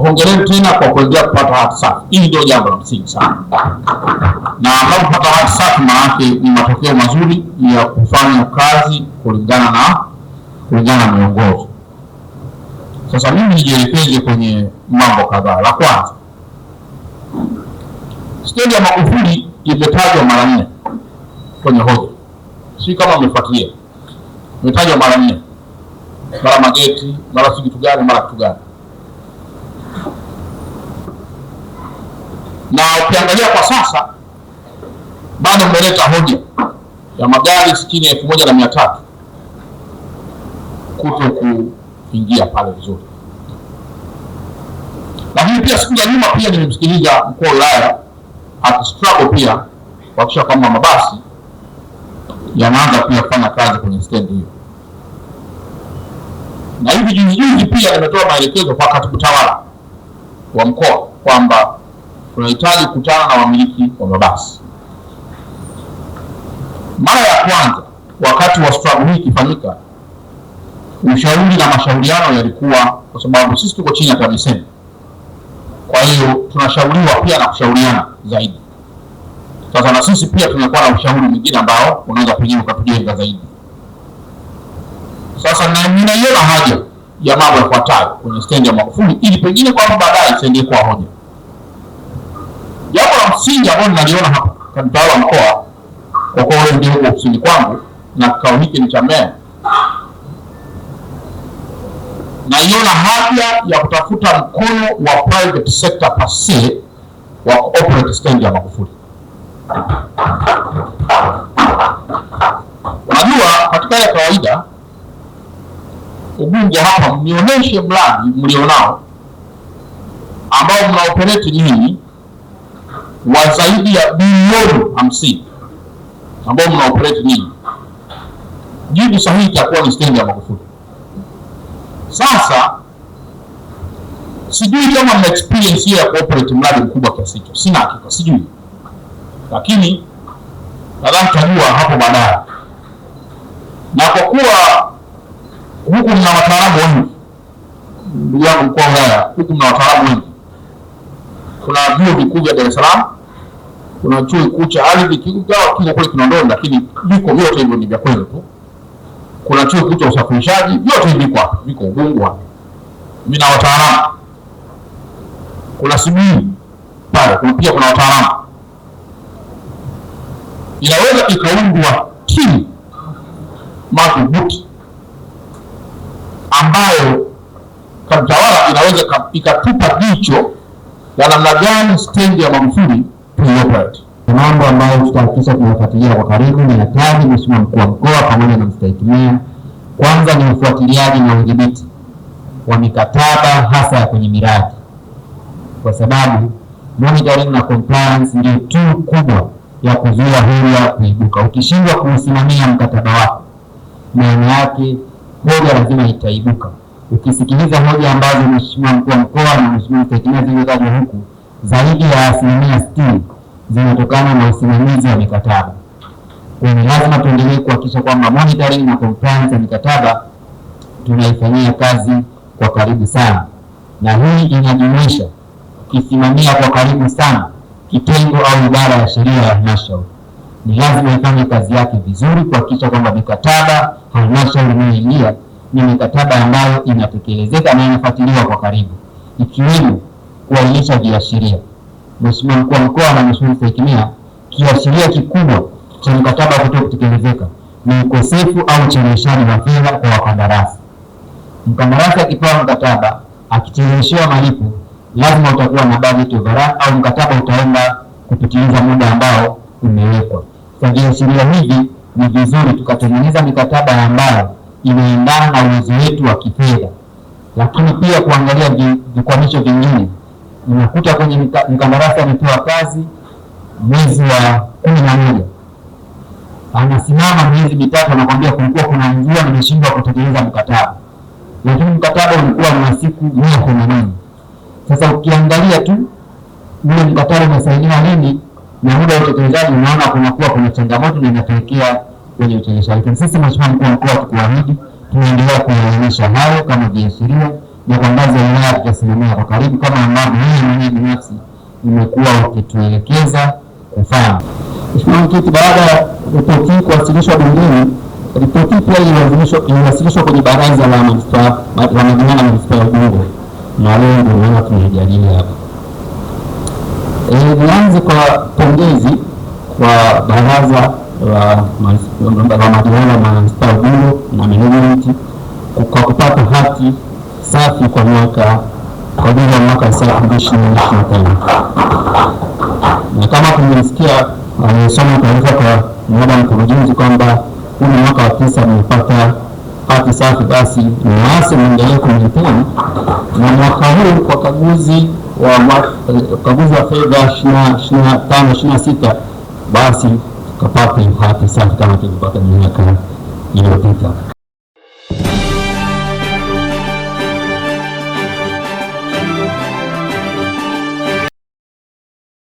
hongereni tena kwa kuendelea kupata hati safi. Hili ndio jambo la msingi sana, na mnapopata hati safi maana yake ni matokeo mazuri ya kufanya kazi kulingana na miongozo. Sasa mimi nijielekeze kwenye mambo kadhaa. La kwanza, stendi ya Magufuli imetajwa mara 4 kwenye hoja. Si kama mmefuatilia, imetajwa mara 4, mara mageti, mara kitu gani, mara kitu gani. Na ukiangalia kwa sasa bado mmeleta hoja ya magari 61,300 kuto kuingia pale vizuri. Lakini pia siku za nyuma pia nimemsikiliza mkuu wa wilaya akistruggle pia kuhakikisha kwamba mabasi yanaanza pia kufanya kazi kwenye stendi hiyo. Na hivi juzi pia nimetoa maelekezo kwa katibu tawala wa mkoa kwamba tunahitaji kukutana na wamiliki wa mabasi. Mara ya kwanza wakati wa struggle hii ikifanyika, ushauri na mashauriano yalikuwa, kwa sababu sisi tuko chini ya TAMISEMI, kwa hiyo tunashauriwa pia na kushauriana zaidi. Sasa na sisi pia tunakuwa na ushauri mwingine ambao unaweza pengine ukatujenga zaidi. Sasa ninaiona haja ya mambo yafuatayo kwenye stendi ya Magufuli ili pengine kwa baadaye isiende kwa hoja. Jambo la msingi ambalo ninaliona hapa kwa mtawala wa mkoa, kwa kuwa wewe ndio uko ofisini kwangu na kikao hiki ni cha meya, naiona haja ya kutafuta mkono wa private sector per se wa operate stendi ya Magufuli. Unajua, katika ya kawaida Ubungo hapa mnionyeshe mradi mlionao ambao mnaoperate nini wa zaidi ya bilioni 50 ambao mnaoperate nini. Jibu sahihi itakuwa ni stendi ya Magufuli. Sasa sijui kama mna experience ya cooperate mradi mkubwa kiasi hicho, sina hakika, sijui, lakini nadhani tutajua hapo baadaye. Na kwa kuwa huku mna wataalamu wengi, ndugu yangu mkuu wa wilaya, huku mna wataalamu wengi. Kuna vyuo vikuu vya Dar es Salaam, kuna chuo kikuu cha ardhi kiko kule Kinondoni, lakini viko vyote hivyo ni vya kweli tu. Kuna chuo kikuu cha usafirishaji, vyote hivi viko Ubungo hapa. Mimi na wataalamu. Kuna Simiyu pale, pia kuna wataalamu. Inaweza ikaundwa timu madhubuti ambayo kamtawala inaweza ikatupa jicho la namna gani stendi ya Magufuli tuioperate. Mambo ambayo tutahakikisha tunafuatilia kwa karibu ni hitaji Mheshimiwa mkuu wa mkoa pamoja na mstahiki meya. Kwanza ni ufuatiliaji na udhibiti wa mikataba hasa ya kwenye miradi, kwa sababu monitoring na compliance ndio tool kubwa ya kuzuia hoja kuibuka. Ukishindwa kusimamia mkataba wako, maana yake hoja lazima itaibuka. Ukisikiliza hoja ambazo Mheshimiwa mkuu wa mkoa na Mheshimiwa mstahiki meya zilizotajwa huku, zaidi ya 60% zinatokana na usimamizi wa mikataba. Kwa hiyo lazima tuendelee kuhakikisha kwamba monitoring na compliance ya mikataba tunaifanyia kazi kwa karibu sana, na hii inajumuisha kisimamia kwa karibu sana kitengo au idara ya sheria ya halmashauri. Ni lazima ifanye kazi yake vizuri kuhakikisha kwamba mikataba halmashauri inayoingia ni mikataba ambayo inatekelezeka na inafuatiliwa kwa karibu, ikiwemo kuainisha viashiria. Mheshimiwa mkuu wa mkoa na Mheshimiwa mstahiki meya, kiashiria kikubwa cha mkataba kutokutekelezeka ni ukosefu au ucheleweshaji wa fedha kwa wakandarasi. Mkandarasi akipewa mkataba akicheleweshewa malipo, lazima utakuwa na budget overrun au mkataba utaenda kupitiliza muda ambao umewekwa. Kwa viashiria hivi ni vizuri tukatengeneza mikataba ambayo inaendana na uwezo wetu wa kifedha, lakini pia kuangalia vikwamisho vingine. Unakuta kwenye mkandarasi amepewa kazi mwezi wa 11, anasimama miezi mitatu anakuambia kulikuwa kuna mvua nimeshindwa kutekeleza mkataba, lakini mkataba ulikuwa na siku 180. Sasa ukiangalia tu ule mkataba umesainiwa nini na muda wa utekelezaji, unaona kuna changamoto na inapelekea kwenye ucheleweshaji. Sisi Mheshimiwa mkuu wa mkoa tukuahidi tunaendelea kuainisha hayo kama viashiria na kwa ngazi ya wilaya tutasimamia kwa karibu kama ambavyo mimi mwenyewe binafsi nimekuwa ukituelekeza kufanya. Mheshimiwa Mwenyekiti, baada ya ripoti hii kuwasilishwa bungeni, ripoti hii pia iliwasilishwa kwenye baraza la manispaa la madiwani manispaa ya Ubungo, na leo ndio maana tunajadili hapa. Nianze kwa pongezi kwa baraza la madiwani wa manispaa ya Ubungo na management kwa kupata hati safi kwa ajili ya mwaka 2025. Na kama tumesikia amesoma taarifa kwa mmoja mkurugenzi kwamba huu ni mwaka wa 9 mmepata hati safi, basi niwaase muendelee kumaintain na mwaka huu kwa kaguzi wa fedha 25/26 basi tukapate hati safi kama tulipata miaka iliyopita.